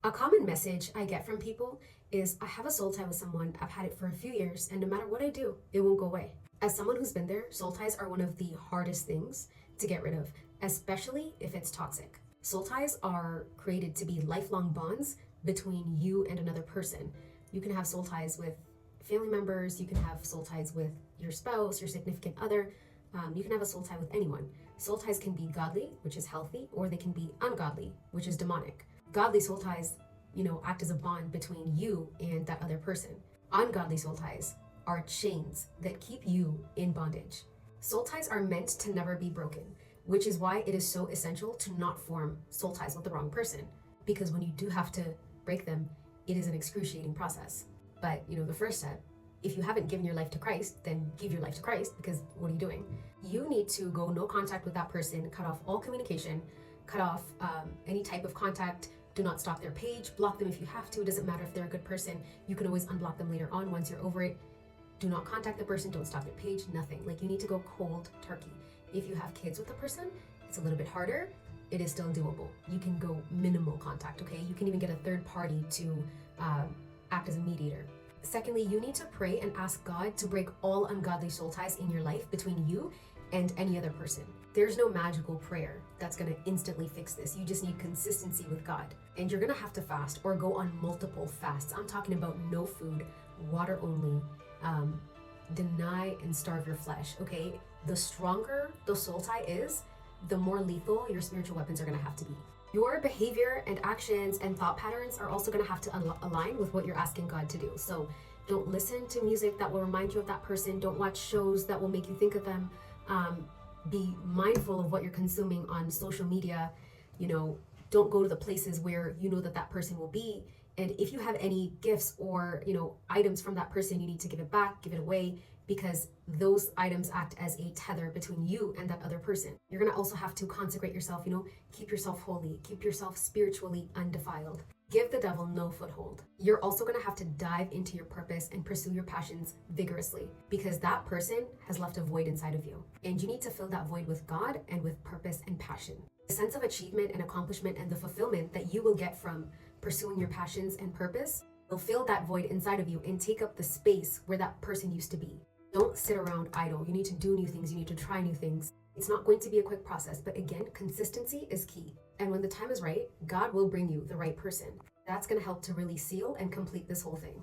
A common message I get from people is I have a soul tie with someone, I've had it for a few years, and no matter what I do, it won't go away. As someone who's been there, soul ties are one of the hardest things to get rid of, especially if it's toxic. Soul ties are created to be lifelong bonds between you and another person. You can have soul ties with family members, you can have soul ties with your spouse, your significant other, you can have a soul tie with anyone. Soul ties can be godly, which is healthy, or they can be ungodly, which is demonic. Godly soul ties, act as a bond between you and that other person. Ungodly soul ties are chains that keep you in bondage. Soul ties are meant to never be broken, which is why it is so essential to not form soul ties with the wrong person. Because when you do have to break them, it is an excruciating process. But, the first step, if you haven't given your life to Christ, then give your life to Christ, because what are you doing? You need to go no contact with that person, cut off all communication, cut off any type of contact. Do not stalk their page, block them if you have to. It doesn't matter if they're a good person. You can always unblock them later on once you're over it. Do not contact the person, don't stalk their page, nothing. Like, you need to go cold turkey. If you have kids with the person, it's a little bit harder. It is still doable. You can go minimal contact, okay? You can even get a third party to act as a mediator. Secondly, you need to pray and ask God to break all ungodly soul ties in your life between you and any other person. There's no magical prayer that's gonna instantly fix this. You just need consistency with God. And you're gonna have to fast or go on multiple fasts. I'm talking about no food, water only, deny and starve your flesh, okay? The stronger the soul tie is, the more lethal your spiritual weapons are gonna have to be. Your behavior and actions and thought patterns are also gonna have to align with what you're asking God to do. So don't listen to music that will remind you of that person. Don't watch shows that will make you think of them. Be mindful of what you're consuming on social media. Don't go to the places where you know that person will be. And if you have any gifts or, items from that person, you need to give it back, give it away, because those items act as a tether between you and that other person. You're gonna also have to consecrate yourself, keep yourself holy, keep yourself spiritually undefiled. Give the devil no foothold. You're also gonna have to dive into your purpose and pursue your passions vigorously, because that person has left a void inside of you. And you need to fill that void with God and with purpose and passion. The sense of achievement and accomplishment and the fulfillment that you will get from pursuing your passions and purpose will fill that void inside of you and take up the space where that person used to be. Don't sit around idle. You need to do new things. You need to try new things. It's not going to be a quick process, but again, consistency is key. And when the time is right, God will bring you the right person. That's going to help to really seal and complete this whole thing.